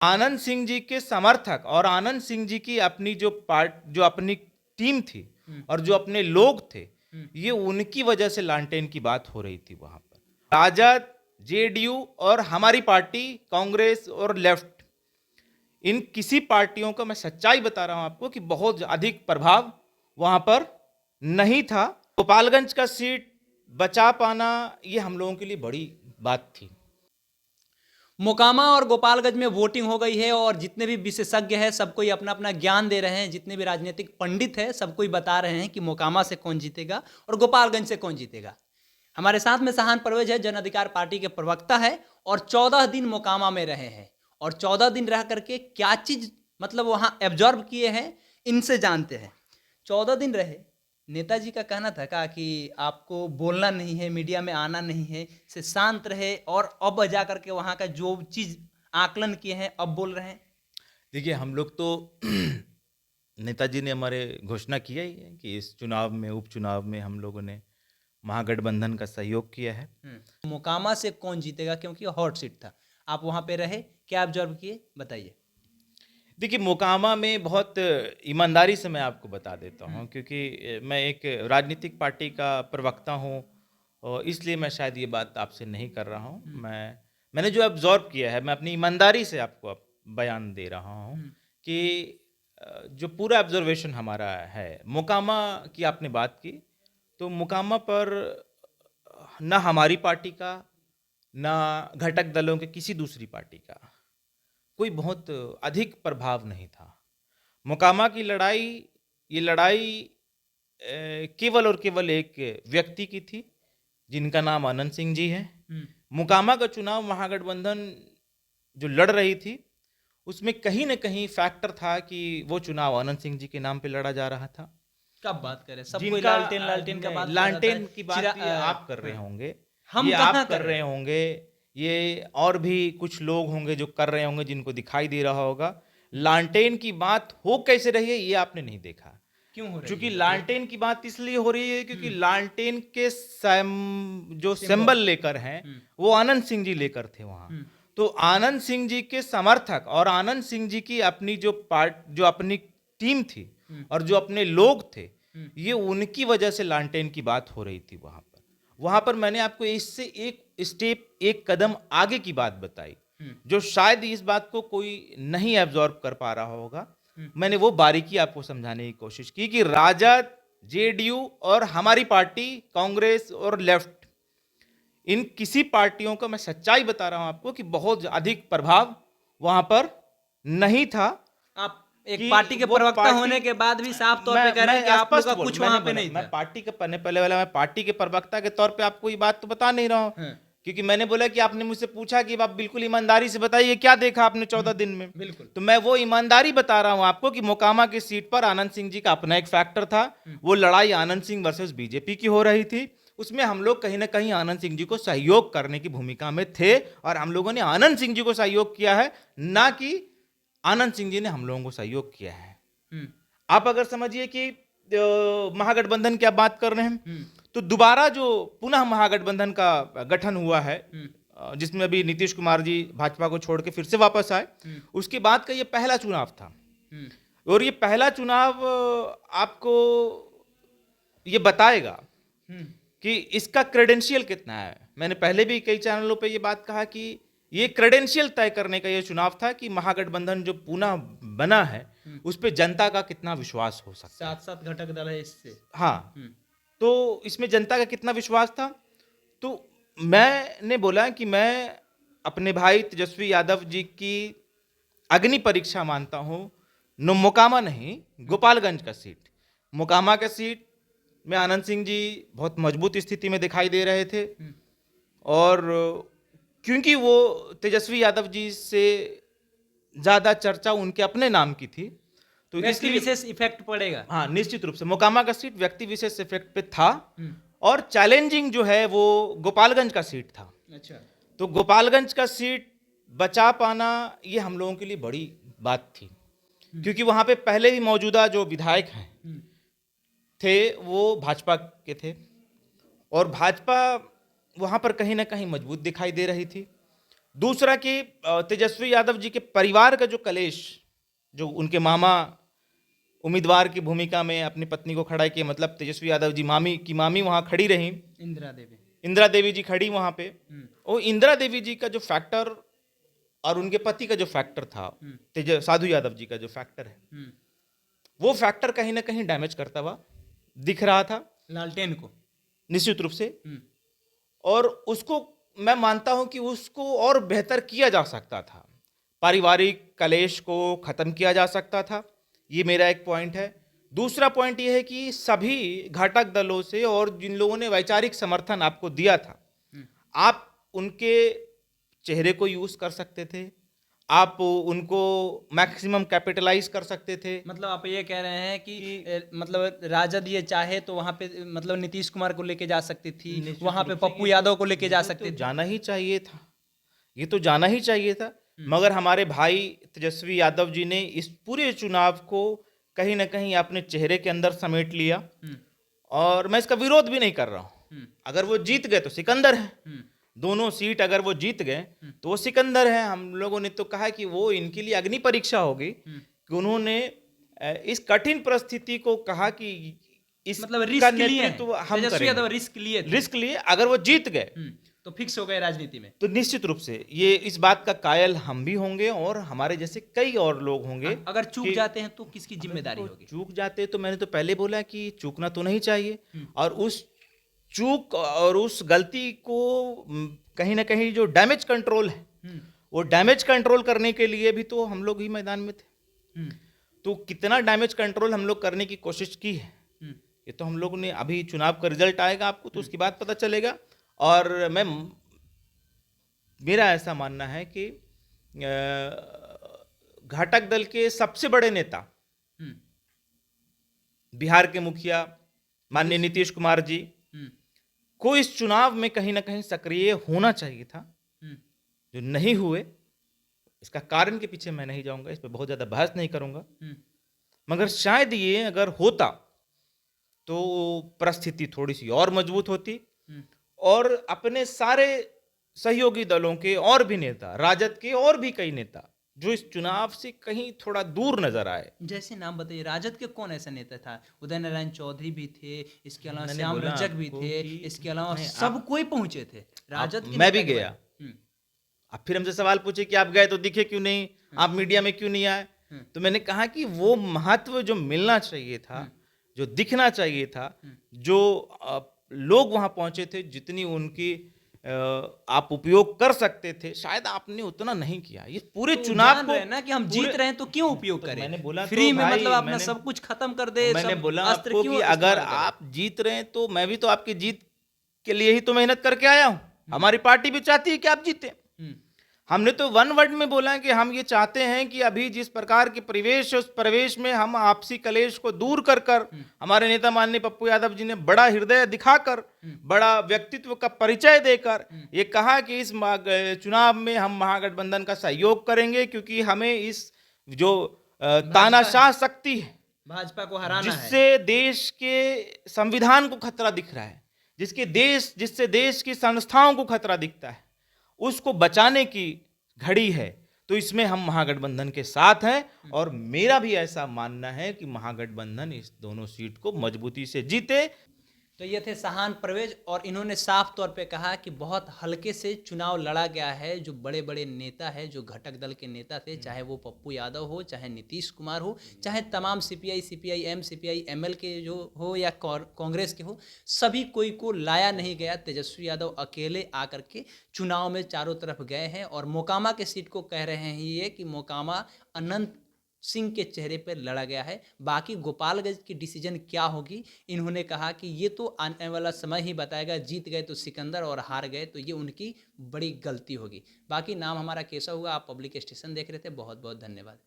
आनंद सिंह जी के समर्थक और आनंद सिंह जी की अपनी जो अपनी टीम थी और जो अपने लोग थे, ये उनकी वजह से लालटेन की बात हो रही थी वहां पर। राजद, जेडीयू और हमारी पार्टी कांग्रेस और लेफ्ट, इन किसी पार्टियों का मैं सच्चाई बता रहा हूं आपको कि बहुत अधिक प्रभाव वहां पर नहीं था। गोपालगंज का सीट बचा पाना ये हम लोगों के लिए बड़ी बात थी। मोकामा और गोपालगंज में वोटिंग हो गई है और जितने भी विशेषज्ञ हैं सब कोई अपना अपना ज्ञान दे रहे हैं। जितने भी राजनीतिक पंडित हैं सब कोई बता रहे हैं कि मोकामा से कौन जीतेगा और गोपालगंज से कौन जीतेगा। हमारे साथ में सहान परवेज है, जन अधिकार पार्टी के प्रवक्ता है और 14 दिन मोकामा में रहे हैं और 14 दिन रह करके क्या चीज मतलब वहां एब्जॉर्ब किए हैं इनसे जानते हैं। 14 दिन रहे, नेताजी का कहना था का कि आपको बोलना नहीं है, मीडिया में आना नहीं है, से शांत रहे और अब जा करके वहाँ का जो चीज़ आकलन किए हैं अब बोल रहे हैं। देखिए, हम लोग तो नेताजी ने हमारे घोषणा किया ही है कि इस चुनाव में, उपचुनाव में हम लोगों ने महागठबंधन का सहयोग किया है। मोकामा से कौन जीतेगा, क्योंकि हॉट सीट था, आप वहाँ पे रहे, क्या ऑब्जर्व किए बताइए। देखिए, मोकामा में बहुत ईमानदारी से मैं आपको बता देता हूँ, क्योंकि मैं एक राजनीतिक पार्टी का प्रवक्ता हूँ और इसलिए मैं शायद ये बात आपसे नहीं कर रहा हूँ। मैंने जो ऑब्जर्व किया है, मैं अपनी ईमानदारी से आपको बयान दे रहा हूँ कि जो पूरा ऑब्जर्वेशन हमारा है, मोकामा की आपने बात की, तो मोकामा पर ना हमारी पार्टी का, ना घटक दलों के किसी दूसरी पार्टी का कोई बहुत अधिक प्रभाव नहीं था। मोकामा की लड़ाई, ये लड़ाई केवल और केवल एक व्यक्ति की थी जिनका नाम आनंद सिंह जी है। मोकामा का चुनाव महागठबंधन जो लड़ रही थी, उसमें कहीं ना कहीं फैक्टर था कि वो चुनाव आनंद सिंह जी के नाम पे लड़ा जा रहा था। कब बात करें, सब कोई जिनका लालटेन लालटेन का बात कर रहा था। लालटेन की बात भी आप कर रहे होंगे, हम ये कहाँ आप कर रहे होंगे, ये और भी कुछ लोग होंगे जो कर रहे होंगे, जिनको दिखाई दे रहा होगा। लालटेन की बात हो कैसे रही है ये आपने नहीं देखा। क्यों हो रही क्योंकि है? लालटेन की बात इसलिए हो रही है क्योंकि लालटेन के जो सिंबल लेकर हैं वो आनंद सिंह जी लेकर थे वहां। तो आनंद सिंह जी के समर्थक और आनंद सिंह जी की अपनी जो अपनी टीम थी और जो अपने लोग थे, ये उनकी वजह से लालटेन की बात हो रही थी वहां पर मैंने आपको इससे एक स्टेप, एक कदम आगे की बात बताई, जो शायद इस बात को कोई नहीं एब्जॉर्ब कर पा रहा होगा। मैंने वो बारीकी आपको समझाने की कोशिश की कि राजद, जेडीयू और हमारी पार्टी कांग्रेस और लेफ्ट, इन किसी पार्टियों का मैं सच्चाई बता रहा हूं आपको कि बहुत अधिक प्रभाव वहां पर नहीं था। आप एक पार्टी के प्रवक्ता होने के बाद भी साफ तौर पे कह रहे हैं कि आप लोग का कुछ वहां पे नहीं था। मैं पार्टी के पहले वाला, मैं पार्टी के प्रवक्ता के तौर पे आपको ये बात तो बता नहीं रहा हूं, क्योंकि मैंने बोला कि आपने मुझसे पूछा कि आप बिल्कुल ईमानदारी से बताइए क्या देखा आपने 14 दिन में। बिल्कुल। तो मैं वो ईमानदारी बता रहा हूं आपको कि मोकामा की सीट पर आनंद सिंह जी का अपना एक फैक्टर था। वो लड़ाई आनंद सिंह वर्सेस बीजेपी की हो रही थी, उसमें हम लोग कहीं ना कहीं आनंद सिंह जी को सहयोग करने की भूमिका में थे और हम लोगों ने आनंद सिंह जी को सहयोग किया है, ना कि आनंद सिंह जी ने हम लोगों को सहयोग किया है। आप अगर समझिए कि महागठबंधन की आप बात कर रहे हैं, तो दोबारा जो पुनः महागठबंधन का गठन हुआ है, जिसमें अभी नीतीश कुमार जी भाजपा को छोड़ के फिर से वापस आए, उसके बाद का ये पहला चुनाव था। और ये पहला चुनाव आपको ये बताएगा कि इसका क्रेडेंशियल कितना है। मैंने पहले भी कई चैनलों पे ये बात कहा कि ये क्रेडेंशियल तय करने का ये चुनाव था कि महागठबंधन जो पुनः बना है उस पे जनता का कितना विश्वास हो सकता है। 7 घटक दल है इससे। हाँ, तो इसमें जनता का कितना विश्वास था। तो मैंने बोला कि मैं अपने भाई तेजस्वी यादव जी की अग्नि परीक्षा मानता हूं, नो मोकामा नहीं, गोपालगंज का सीट। मोकामा का सीट में आनंद सिंह जी बहुत मजबूत स्थिति में दिखाई दे रहे थे और क्योंकि वो तेजस्वी यादव जी से ज्यादा चर्चा उनके अपने नाम की थी, तो व्यक्ति विशेष इफेक्ट पड़ेगा। हाँ, निश्चित रूप से मोकामा का सीट व्यक्ति विशेष इफेक्ट पे था और चैलेंजिंग जो है वो गोपालगंज का सीट था। अच्छा, तो गोपालगंज का सीट बचा पाना ये हम लोगों के लिए बड़ी बात थी, क्योंकि वहां पे पहले ही मौजूदा जो विधायक हैं थे वो भाजपा के थे और भाजपा वहां पर कहीं ना कहीं मजबूत दिखाई दे रही थी। दूसरा कि तेजस्वी यादव जी के परिवार का जो कलेश, जो उनके मामा उम्मीदवार की भूमिका में अपनी पत्नी को खड़ा किया, मतलब तेजस्वी यादव जी मामी वहां खड़ी रही, इंदिरा देवी। इंदिरा देवी जी खड़ी वहां पे। हम्म, वो इंदिरा देवी जी का जो फैक्टर और उनके पति का जो फैक्टर था, हम्म, साधु यादव जी का जो फैक्टर है, हम्म। वो फैक्टर कहीं ना कहीं डैमेज करता हुआ दिख रहा था, लालटेन को। निश्चित रूप से। हम्म, और उसको मैं मानता हूं कि उसको और बेहतर किया जा सकता था, पारिवारिक कलेश को खत्म किया जा सकता था। ये मेरा एक पॉइंट है। दूसरा पॉइंट ये है कि सभी घटक दलों से और जिन लोगों ने वैचारिक समर्थन आपको दिया था, हम्म। आप उनके चेहरे को यूज कर सकते थे, आप उनको मैक्सिमम कैपिटलाइज कर सकते थे। मतलब आप ये कह रहे हैं कि मतलब राजद ये चाहे तो वहां पे मतलब नीतीश कुमार को लेके जा सकती थी, निश्चित वहां पे रूप से पप्पू यादव को लेके जा सकती तो थी। जाना ही चाहिए था, ये तो जाना ही चाहिए था। मगर हमारे भाई तेजस्वी यादव जी ने इस पूरे चुनाव को कहीं ना कहीं अपने चेहरे के अंदर समेट लिया। हम्म, और मैं इसका विरोध भी नहीं कर रहा हूँ। हम्म, अगर वो जीत गए तो सिकंदर है, हम्म, दोनों सीट अगर वो जीत गए तो वो सिकंदर है। हम लोगों ने तो कहा कि वो इनके लिए अग्नि परीक्षा होगी कि उन्होंने इस कठिन परिस्थिति को कहा कि मतलब इसका रिस्क लिए हैं, नेतृत्व हम तेजस्वी यादव करेंगे। रिस्क लिए थे। रिस्क लिए, अगर वो जीत गए तो फिक्स हो गए राजनीति में। तो निश्चित रूप से ये इस बात का कायल हम भी होंगे और हमारे जैसे कई और लोग होंगे। अगर चूक कि जाते हैं तो किसकी अगर जिम्मेदारी वो होगी? चूक जाते तो मैंने तो पहले बोला कि चूकना तो नहीं चाहिए। हम्म, और उस चूक और उस गलती को कहीं ना कहीं जो डैमेज कंट्रोल है, हम्म, वो डैमेज कंट्रोल करने के लिए भी तो हम लोग ही मैदान में थे। हम्म, तो कितना डैमेज कंट्रोल हम लोग करने की कोशिश की है, हम्म, ये तो हम लोग ने, अभी चुनाव का रिजल्ट आएगा आपको तो उसके बाद पता चलेगा। और मैं, मेरा ऐसा मानना है कि घटक दल के सबसे बड़े नेता हम्म, बिहार के मुखिया माननीय नीतीश कुमार जी हम्म, को इस चुनाव में कहीं ना कहीं सक्रिय होना चाहिए था, हम्म, जो नहीं हुए। इसका कारण के पीछे मैं नहीं जाऊंगा, इस पर बहुत ज्यादा बहस नहीं करूंगा। हम्म, मगर शायद ये अगर होता तो परिस्थिति थोड़ी सी और मजबूत होती हम्म। और अपने सारे सहयोगी दलों के और भी नेता, राजद के और भी कई नेता जो इस चुनाव से कहीं थोड़ा दूर नजर आए। जैसे नाम बताइए, राजद के कौन ऐसा नेता था? उदय नारायण चौधरी भी थे, इसके अलावा मैंने श्याम बोला रजक भी आपको थे, कि इसके अलावा नहीं, सब कोई पहुंचे थे राजद के मैं नेता भी के गया। बारे। आप फिर हमसे सवाल पूछे कि आप गए तो दिखे क्यों नहीं, आप मीडिया में क्यों नहीं आए। तो मैंने कहा कि वो महत्व जो मिलना चाहिए था, जो दिखना चाहिए था, जो लोग वहां पहुंचे थे, जितनी उनकी आप उपयोग कर सकते थे, शायद आपने उतना नहीं किया। ये पूरे तो चुनाव जान को रहे हैं ना कि हम जीत रहे हैं तो क्यों उपयोग तो करें? मैंने बोला तो फ्री में भाई, मतलब अपना मैंने सब कुछ खत्म कर दे, मैंने सब बोला अस्त्र आपको क्यों कि अगर इस्तेमाल करें? आप जीत रहे हैं तो मैं भी तो आपकी जीत के लिए ही तो मेहनत करके आया हूं। हमारी पार्टी भी चाहती है कि आप जीते। हम्म, हमने तो वन वर्ड में बोला कि हम ये चाहते हैं कि अभी जिस प्रकार के परिवेश है, उस परिवेश में हम आपसी कलेश को दूर कर कर, हमारे नेता माननीय पप्पू यादव जी ने बड़ा हृदय दिखाकर, बड़ा व्यक्तित्व का परिचय देकर ये कहा कि इस चुनाव में हम महागठबंधन का सहयोग करेंगे, क्योंकि हमें इस जो तानाशाह शक्ति है, भाजपा को हराना है। जिससे देश के संविधान को खतरा दिख रहा है, जिससे देश की संस्थाओं को खतरा दिखता है, उसको बचाने की घड़ी है। तो इसमें हम महागठबंधन के साथ हैं और मेरा भी ऐसा मानना है कि महागठबंधन इस दोनों सीट को मजबूती से जीते। तो ये थे सहान परवेज, और इन्होंने साफ तौर पे कहा कि बहुत हल्के से चुनाव लड़ा गया है। जो बड़े बड़े नेता है, जो घटक दल के नेता थे, चाहे वो पप्पू यादव हो, चाहे नीतीश कुमार हो, चाहे तमाम सीपीआई, सीपीआईएम, सीपीआईएमएल के जो हो या कांग्रेस के हो, सभी कोई को लाया नहीं गया। तेजस्वी यादव अकेले आकर के चुनाव में चारों तरफ गए हैं और मोकामा के सीट को कह रहे हैं ये कि मोकामा अनंत सिंह के चेहरे पर लड़ा गया है। बाकी गोपालगंज की डिसीजन क्या होगी, इन्होंने कहा कि ये तो आने वाला समय ही बताएगा। जीत गए तो सिकंदर और हार गए तो ये उनकी बड़ी गलती होगी। बाकी नाम हमारा कैसा हुआ, आप पब्लिक स्टेशन देख रहे थे। बहुत बहुत धन्यवाद।